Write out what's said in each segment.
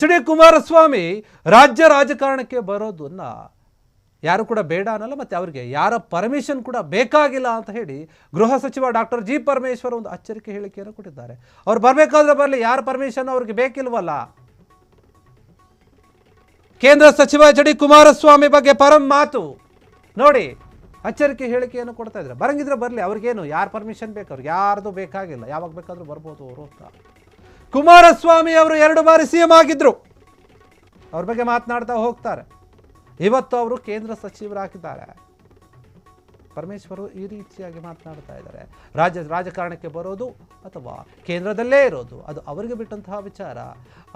H D Kumaraswamy ರಾಜ್ಯ ರಾಜಕಾರಣಕ್ಕೆ ಬರೋದನ್ನ ಯಾರು ಕೂಡ ಬೇಡ ಅನ್ನಲ್ಲ, ಮತ್ತೆ ಅವರಿಗೆ ಯಾರ ಪರ್ಮಿಷನ್ ಕೂಡ ಬೇಕಾಗಿಲ್ಲ ಅಂತ ಹೇಳಿ ಗೃಹ ಸಚಿವ ಡಾಕ್ಟರ್ ಜಿ ಪರಮೇಶ್ವರ್ ಒಂದು ಎಚ್ಚರಿಕೆ ಹೇಳಿಕೆಯನ್ನು ಕೊಟ್ಟಿದ್ದಾರೆ. ಅವ್ರು ಬರಬೇಕಾದ್ರೆ ಬರಲಿ, ಯಾರ ಪರ್ಮಿಷನ್ ಅವ್ರಿಗೆ ಬೇಕಿಲ್ವಲ್ಲ. ಕೇಂದ್ರ ಸಚಿವ ಎಚ್ ಡಿ ಕುಮಾರಸ್ವಾಮಿ ಬಗ್ಗೆ ಪರಂ ಮಾತು ನೋಡಿ, ಎಚ್ಚರಿಕೆ ಹೇಳಿಕೆಯನ್ನು ಕೊಡ್ತಾ ಇದ್ದಾರೆ. ಬರಂಗಿದ್ರೆ ಬರಲಿ, ಅವ್ರಿಗೇನು ಯಾರ ಪರ್ಮಿಷನ್ ಬೇಕು, ಅವ್ರಿಗೆ ಯಾರ್ದು ಬೇಕಾಗಿಲ್ಲ, ಯಾವಾಗ ಬೇಕಾದ್ರೂ ಬರ್ಬೋದು ಅವರು ಅಂತ. ಕುಮಾರಸ್ವಾಮಿ ಅವರು 2 ಬಾರಿ ಸಿಎಂ ಆಗಿದ್ರು, ಅವ್ರ ಬಗ್ಗೆ ಮಾತನಾಡ್ತಾ ಹೋಗ್ತಾರೆ. ಇವತ್ತು ಅವರು ಕೇಂದ್ರ ಸಚಿವರಾಗಿದ್ದಾರೆ. ಪರಮೇಶ್ವರು ಈ ರೀತಿಯಾಗಿ ಮಾತನಾಡ್ತಾ ಇದ್ದಾರೆ. ರಾಜಕಾರಣಕ್ಕೆ ಬರೋದು ಅಥವಾ ಕೇಂದ್ರದಲ್ಲೇ ಇರೋದು ಅದು ಅವರಿಗೆ ಬಿಟ್ಟಂತಹ ವಿಚಾರ.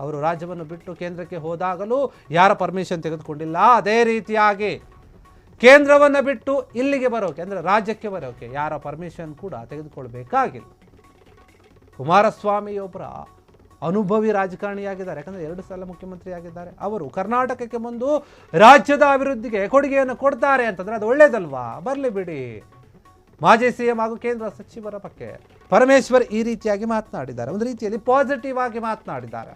ಅವರು ರಾಜ್ಯವನ್ನು ಬಿಟ್ಟು ಕೇಂದ್ರಕ್ಕೆ ಹೋದಾಗಲೂ ಯಾರ ಪರ್ಮಿಷನ್ ತೆಗೆದುಕೊಂಡಿಲ್ಲ. ಅದೇ ರೀತಿಯಾಗಿ ಕೇಂದ್ರವನ್ನು ಬಿಟ್ಟು ಇಲ್ಲಿಗೆ ಬರೋಕೆ ಅಂದರೆ ರಾಜ್ಯಕ್ಕೆ ಬರೋಕೆ ಯಾರ ಪರ್ಮಿಷನ್ ಕೂಡ ತೆಗೆದುಕೊಳ್ಬೇಕಾಗಿಲ್ಲ. ಕುಮಾರಸ್ವಾಮಿಯೊಬ್ಬರ ಅನುಭವಿ ರಾಜಕಾರಣಿಯಾಗಿದ್ದಾರೆ. ಯಾಕಂದರೆ 2 ಸಲ ಮುಖ್ಯಮಂತ್ರಿ ಆಗಿದ್ದಾರೆ. ಅವರು ಕರ್ನಾಟಕಕ್ಕೆ ಬಂದು ರಾಜ್ಯದ ಅಭಿವೃದ್ಧಿಗೆ ಕೊಡುಗೆಯನ್ನು ಕೊಡ್ತಾರೆ ಅಂತಂದರೆ ಅದು ಒಳ್ಳೇದಲ್ವಾ? ಬರಲಿ ಬಿಡಿ. ಮಾಜಿ ಸಿಎಂ ಹಾಗೂ ಕೇಂದ್ರ ಸಚಿವರ ಬಗ್ಗೆ ಪರಮೇಶ್ವರ್ ಈ ರೀತಿಯಾಗಿ ಮಾತನಾಡಿದ್ದಾರೆ. ಒಂದು ರೀತಿಯಲ್ಲಿ ಪಾಸಿಟಿವ್ ಆಗಿ ಮಾತನಾಡಿದ್ದಾರೆ.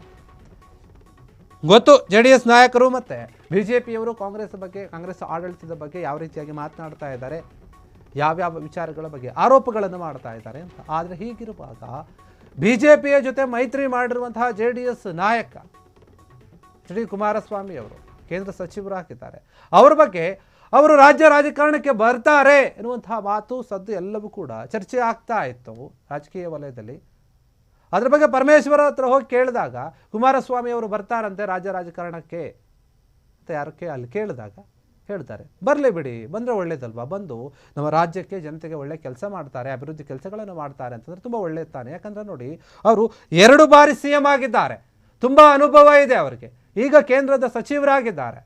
ಗೊತ್ತು JDS ನಾಯಕರು ಮತ್ತು BJPಯವರು ಕಾಂಗ್ರೆಸ್ ಆಡಳಿತದ ಬಗ್ಗೆ ಯಾವ ರೀತಿಯಾಗಿ ಮಾತನಾಡ್ತಾ ಇದ್ದಾರೆ, ಯಾವ್ಯಾವ ವಿಚಾರಗಳ ಬಗ್ಗೆ ಆರೋಪಗಳನ್ನು ಮಾಡ್ತಾ ಇದ್ದಾರೆ ಅಂತ. ಆದರೆ ಹೀಗಿರುವಾಗ BJPಯ ಜೊತೆ ಮೈತ್ರಿ ಮಾಡಿರುವಂತಹ JDS ನಾಯಕ ಎಚ್ ಡಿ ಕುಮಾರಸ್ವಾಮಿ ಅವರು ಕೇಂದ್ರ ಸಚಿವರಾಗಿದ್ದಾರೆ. ಅವರ ಬಗ್ಗೆ ಅವರು ರಾಜ್ಯ ರಾಜಕಾರಣಕ್ಕೆ ಬರ್ತಾರೆ ಎನ್ನುವಂತಹ ಮಾತು ಸದ್ದು ಎಲ್ಲವೂ ಕೂಡ ಚರ್ಚೆ ಆಗ್ತಾ ಇತ್ತು ರಾಜಕೀಯ ವಲಯದಲ್ಲಿ. ಅದ್ರ ಬಗ್ಗೆ ಪರಮೇಶ್ವರ ಹತ್ರ ಹೋಗಿ ಕೇಳಿದಾಗ ಕುಮಾರಸ್ವಾಮಿ ಅವರು ಬರ್ತಾರಂತೆ ರಾಜ್ಯ ರಾಜಕಾರಣಕ್ಕೆ ಅಂತ ಯಾರಕ್ಕೆ ಅಲ್ಲಿ ಕೇಳಿದಾಗ ಹೇಳ್ತಾರೆ, ಬರಲಿ ಬಿಡಿ, ಬಂದರೆ ಒಳ್ಳೇದಲ್ವಾ, ಬಂದು ನಮ್ಮ ರಾಜ್ಯಕ್ಕೆ ಜನತೆಗೆ ಒಳ್ಳೆ ಕೆಲಸ ಮಾಡ್ತಾರೆ, ಅಭಿವೃದ್ಧಿ ಕೆಲಸಗಳನ್ನು ಮಾಡ್ತಾರೆ ಅಂತಂದರೆ ತುಂಬ ಒಳ್ಳೆಯದು ತಾನೆ. ಯಾಕಂದರೆ ನೋಡಿ, ಅವರು 2 ಬಾರಿ ಸಿಎಂ ಆಗಿದ್ದಾರೆ, ತುಂಬ ಅನುಭವ ಇದೆ ಅವರಿಗೆ. ಈಗ ಕೇಂದ್ರದ ಸಚಿವರಾಗಿದ್ದಾರೆ,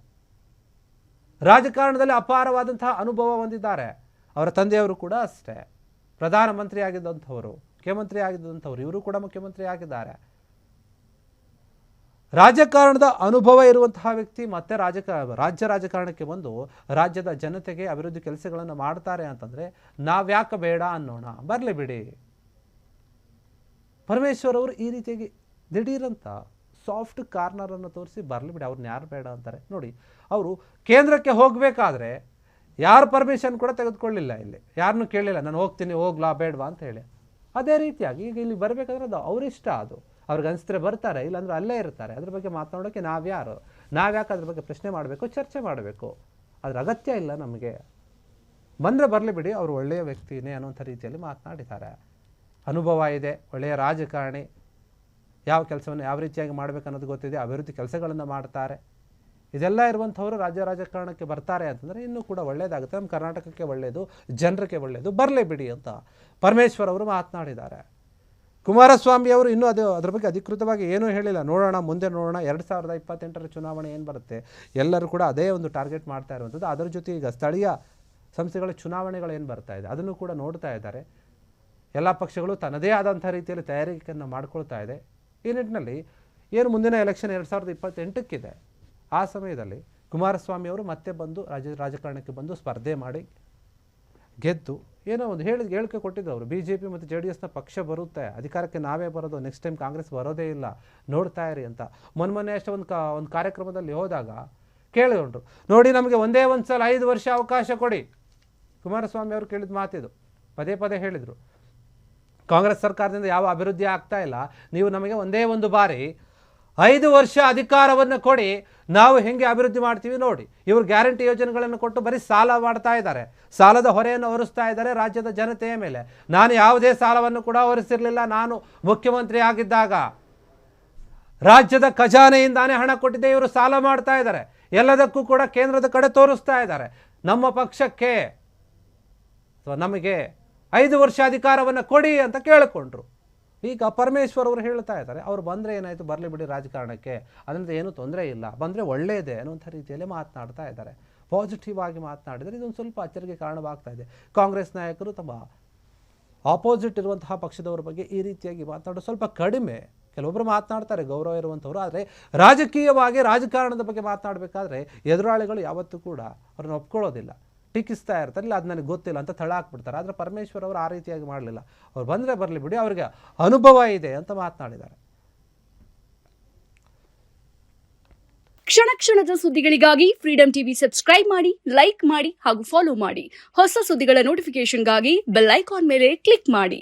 ರಾಜಕಾರಣದಲ್ಲಿ ಅಪಾರವಾದಂತಹ ಅನುಭವ ಹೊಂದಿದ್ದಾರೆ. ಅವರ ತಂದೆಯವರು ಕೂಡ ಅಷ್ಟೇ ಪ್ರಧಾನಮಂತ್ರಿ ಆಗಿದ್ದಂಥವರು, ಮುಖ್ಯಮಂತ್ರಿ ಆಗಿದ್ದಂಥವ್ರು, ಇವರು ಕೂಡ ಮುಖ್ಯಮಂತ್ರಿ ಆಗಿದ್ದಾರೆ. ರಾಜಕಾರಣದ ಅನುಭವ ಇರುವಂತಹ ವ್ಯಕ್ತಿ ಮತ್ತೆ ರಾಜ್ಯ ರಾಜಕಾರಣಕ್ಕೆ ಬಂದು ರಾಜ್ಯದ ಜನತೆಗೆ ಅಭಿವೃದ್ಧಿ ಕೆಲಸಗಳನ್ನು ಮಾಡ್ತಾರೆ ಅಂತಂದರೆ ನಾವ್ಯಾಕೆ ಬೇಡ ಅನ್ನೋಣ, ಬರಲಿ ಬಿಡಿ. ಪರಮೇಶ್ವರ್ ಅವರು ಈ ರೀತಿಯಾಗಿ ದಿಢೀರಂತ ಸಾಫ್ಟ್ ಕಾರ್ನರನ್ನು ತೋರಿಸಿ ಬರಲಿ ಬಿಡಿ, ಅವ್ರನ್ನ ಯಾರು ಬೇಡ ಅಂತಾರೆ. ನೋಡಿ, ಅವರು ಕೇಂದ್ರಕ್ಕೆ ಹೋಗಬೇಕಾದ್ರೆ ಯಾರು ಪರ್ಮಿಷನ್ ಕೂಡ ತೆಗೆದುಕೊಳ್ಳಿಲ್ಲ, ಇಲ್ಲಿ ಯಾರನ್ನೂ ಕೇಳಿಲ್ಲ, ನಾನು ಹೋಗ್ತೀನಿ, ಹೋಗ್ಲಾ ಬೇಡವಾ ಅಂತ ಹೇಳಿ. ಅದೇ ರೀತಿಯಾಗಿ ಈಗ ಇಲ್ಲಿ ಬರಬೇಕಾದ್ರೆ ಅದು ಅವರಿಷ್ಟ, ಅದು ಅವ್ರಿಗೆ ಅನಿಸಿದ್ರೆ ಬರ್ತಾರೆ, ಇಲ್ಲಾಂದ್ರೆ ಅಲ್ಲೇ ಇರ್ತಾರೆ. ಅದ್ರ ಬಗ್ಗೆ ಮಾತನಾಡೋಕ್ಕೆ ನಾವ್ಯಾಕೆ ಅದ್ರ ಬಗ್ಗೆ ಪ್ರಶ್ನೆ ಮಾಡಬೇಕು, ಚರ್ಚೆ ಮಾಡಬೇಕು? ಅದ್ರ ಅಗತ್ಯ ಇಲ್ಲ ನಮಗೆ. ಬಂದರೆ ಬರಲಿ ಬಿಡಿ, ಅವರು ಒಳ್ಳೆಯ ವ್ಯಕ್ತಿನೇ ಅನ್ನೋಂಥ ರೀತಿಯಲ್ಲಿ ಮಾತನಾಡಿದ್ದಾರೆ. ಅನುಭವ ಇದೆ, ಒಳ್ಳೆಯ ರಾಜಕಾರಣಿ, ಯಾವ ಕೆಲಸವನ್ನು ಯಾವ ರೀತಿಯಾಗಿ ಮಾಡಬೇಕು ಅನ್ನೋದು ಗೊತ್ತಿದೆ, ಅಭಿವೃದ್ಧಿ ಕೆಲಸಗಳನ್ನು ಮಾಡ್ತಾರೆ. ಇದೆಲ್ಲ ಇರುವಂಥವರು ರಾಜ್ಯ ರಾಜಕಾರಣಕ್ಕೆ ಬರ್ತಾರೆ ಅಂತಂದರೆ ಇನ್ನೂ ಕೂಡ ಒಳ್ಳೆಯದಾಗುತ್ತೆ, ನಮ್ಮ ಕರ್ನಾಟಕಕ್ಕೆ ಒಳ್ಳೆಯದು, ಜನರಿಗೆ ಒಳ್ಳೆಯದು, ಬರಲೇ ಬಿಡಿ ಅಂತ ಪರಮೇಶ್ವರ್ ಅವರು ಮಾತನಾಡಿದ್ದಾರೆ. ಕುಮಾರಸ್ವಾಮಿ ಅವರು ಇನ್ನೂ ಅದ್ರ ಬಗ್ಗೆ ಅಧಿಕೃತವಾಗಿ ಏನೂ ಹೇಳಿಲ್ಲ. ನೋಡೋಣ, ಮುಂದೆ ನೋಡೋಣ. 2028ರ ಚುನಾವಣೆ ಏನು ಬರುತ್ತೆ, ಎಲ್ಲರೂ ಕೂಡ ಅದೇ ಒಂದು ಟಾರ್ಗೆಟ್ ಮಾಡ್ತಾ ಇರುವಂಥದ್ದು. ಅದರ ಜೊತೆ ಈಗ ಸ್ಥಳೀಯ ಸಂಸ್ಥೆಗಳ ಚುನಾವಣೆಗಳು ಏನು ಬರ್ತಾ ಇದೆ ಅದನ್ನು ಕೂಡ ನೋಡ್ತಾ ಇದ್ದಾರೆ. ಎಲ್ಲ ಪಕ್ಷಗಳು ತನ್ನದೇ ಆದಂಥ ರೀತಿಯಲ್ಲಿ ತಯಾರಿಕೆಯನ್ನು ಮಾಡ್ಕೊಳ್ತಾ ಇದೆ. ಈ ನಿಟ್ಟಿನಲ್ಲಿ ಏನು ಮುಂದಿನ ಎಲೆಕ್ಷನ್ 2028ಕ್ಕಿದೆ, ಆ ಸಮಯದಲ್ಲಿ ಕುಮಾರಸ್ವಾಮಿ ಅವರು ಮತ್ತೆ ಬಂದು ರಾಜಕಾರಣಕ್ಕೆ ಬಂದು ಸ್ಪರ್ಧೆ ಮಾಡಿ ಗೆದ್ದು ಏನೋ ಒಂದು ಹೇಳಿಕೆ ಕೊಟ್ಟಿದ್ದು ಅವರು. BJP ಮತ್ತು JDSನ ಪಕ್ಷ ಬರುತ್ತೆ, ಅಧಿಕಾರಕ್ಕೆ ನಾವೇ ಬರೋದು, ನೆಕ್ಸ್ಟ್ ಟೈಮ್ ಕಾಂಗ್ರೆಸ್ ಬರೋದೇ ಇಲ್ಲ, ನೋಡ್ತಾ ಇರಿ ಅಂತ. ಮೊನ್ನೆ ಅಷ್ಟೇ ಒಂದು ಕಾರ್ಯಕ್ರಮದಲ್ಲಿ ಹೋದಾಗ ಕೇಳಿಕೊಂಡ್ರು, ನೋಡಿ ನಮಗೆ ಒಂದೇ ಒಂದು ಸಲ 5 ವರ್ಷ ಅವಕಾಶ ಕೊಡಿ. ಕುಮಾರಸ್ವಾಮಿ ಅವರು ಕೇಳಿದ ಮಾತಿದು, ಪದೇ ಹೇಳಿದರು. ಕಾಂಗ್ರೆಸ್ ಸರ್ಕಾರದಿಂದ ಯಾವ ಅಭಿವೃದ್ಧಿ ಆಗ್ತಾ ಇಲ್ಲ, ನೀವು ನಮಗೆ ಒಂದೇ ಒಂದು ಬಾರಿ 5 ವರ್ಷ ಅಧಿಕಾರವನ್ನು ಕೊಡಿ, ನಾವು ಹೆಂಗೆ ಅಭಿವೃದ್ಧಿ ಮಾಡ್ತೀವಿ ನೋಡಿ. ಇವರು ಗ್ಯಾರಂಟಿ ಯೋಜನೆಗಳನ್ನು ಕೊಟ್ಟು ಬರೀ ಸಾಲ ಮಾಡ್ತಾ ಇದ್ದಾರೆ, ಸಾಲದ ಹೊರೆಯನ್ನು ಹೊರಿಸ್ತಾ ಇದ್ದಾರೆ ರಾಜ್ಯದ ಜನತೆಯ ಮೇಲೆ. ನಾನು ಯಾವುದೇ ಸಾಲವನ್ನು ಕೂಡ ಹೊರಿಸಿರಲಿಲ್ಲ. ನಾನು ಮುಖ್ಯಮಂತ್ರಿ ಆಗಿದ್ದಾಗ ರಾಜ್ಯದ ಖಜಾನೆಯಿಂದಾನೇ ಹಣ ಕೊಟ್ಟಿದ್ದೆ, ಇವರು ಸಾಲ ಮಾಡ್ತಾ ಇದ್ದಾರೆ. ಎಲ್ಲದಕ್ಕೂ ಕೂಡ ಕೇಂದ್ರದ ಕಡೆ ತೋರಿಸ್ತಾ ಇದ್ದಾರೆ. ನಮ್ಮ ಪಕ್ಷಕ್ಕೆ ನಮಗೆ 5 ವರ್ಷ ಅಧಿಕಾರವನ್ನು ಕೊಡಿ ಅಂತ ಕೇಳಿಕೊಂಡ್ರು. ಈಗ ಪರಮೇಶ್ವರ್ ಅವರು ಹೇಳ್ತಾ ಇದ್ದಾರೆ, ಅವ್ರು ಬಂದರೆ ಏನಾಯಿತು, ಬರಲಿ ಬಿಡಿ ರಾಜಕಾರಣಕ್ಕೆ, ಅದರಿಂದ ಏನೂ ತೊಂದರೆ ಇಲ್ಲ, ಬಂದರೆ ಒಳ್ಳೆಯದೇ ಅನ್ನುವಂಥ ರೀತಿಯಲ್ಲಿ ಮಾತನಾಡ್ತಾ ಇದ್ದಾರೆ. ಪಾಸಿಟಿವ್ ಆಗಿ ಮಾತನಾಡಿದರೆ ಇದೊಂದು ಸ್ವಲ್ಪ ಅಚ್ಚರಿಗೆ ಕಾರಣವಾಗ್ತಾ ಇದೆ. ಕಾಂಗ್ರೆಸ್ ನಾಯಕರು ತಮ್ಮ ಆಪೋಸಿಟ್ ಇರುವಂತಹ ಪಕ್ಷದವರ ಬಗ್ಗೆ ಈ ರೀತಿಯಾಗಿ ಮಾತನಾಡೋದು ಸ್ವಲ್ಪ ಕಡಿಮೆ. ಕೆಲವೊಬ್ಬರು ಮಾತನಾಡ್ತಾರೆ ಗೌರವ ಇರುವಂಥವ್ರು, ಆದರೆ ರಾಜಕೀಯವಾಗಿ ರಾಜಕಾರಣದ ಬಗ್ಗೆ ಮಾತನಾಡಬೇಕಾದ್ರೆ ಎದುರಾಳಿಗಳು ಯಾವತ್ತೂ ಕೂಡ ಅವ್ರನ್ನ ಒಪ್ಕೊಳ್ಳೋದಿಲ್ಲ, ಟೀಕಿಸ್ತಾ ಇರ್ತಾರೆ. ಇಲ್ಲ, ಅದು ನನಗೆ ಗೊತ್ತಿಲ್ಲ ಅಂತ ತಳ ಹಾಕ್ಬಿಡ್ತಾರೆ. ಆದರೆ ಪರಮೇಶ್ವರ್ ಅವರು ಆ ರೀತಿಯಾಗಿ ಮಾಡಲಿಲ್ಲ. ಅವ್ರು ಬಂದರೆ ಬರಲಿ ಬಿಡಿ, ಅವರಿಗೆ ಅನುಭವ ಇದೆ ಅಂತ ಮಾತನಾಡಿದ್ದಾರೆ. ಕ್ಷಣ ಕ್ಷಣದ ಸುದ್ದಿಗಳಿಗಾಗಿ ಫ್ರೀಡಂ ಟಿವಿ ಸಬ್ಸ್ಕ್ರೈಬ್ ಮಾಡಿ, ಲೈಕ್ ಮಾಡಿ ಹಾಗೂ ಫಾಲೋ ಮಾಡಿ. ಹೊಸ ಸುದ್ದಿಗಳ ನೋಟಿಫಿಕೇಶನ್ಗಾಗಿ ಬೆಲ್ ಐಕಾನ್ ಮೇಲೆ ಕ್ಲಿಕ್ ಮಾಡಿ.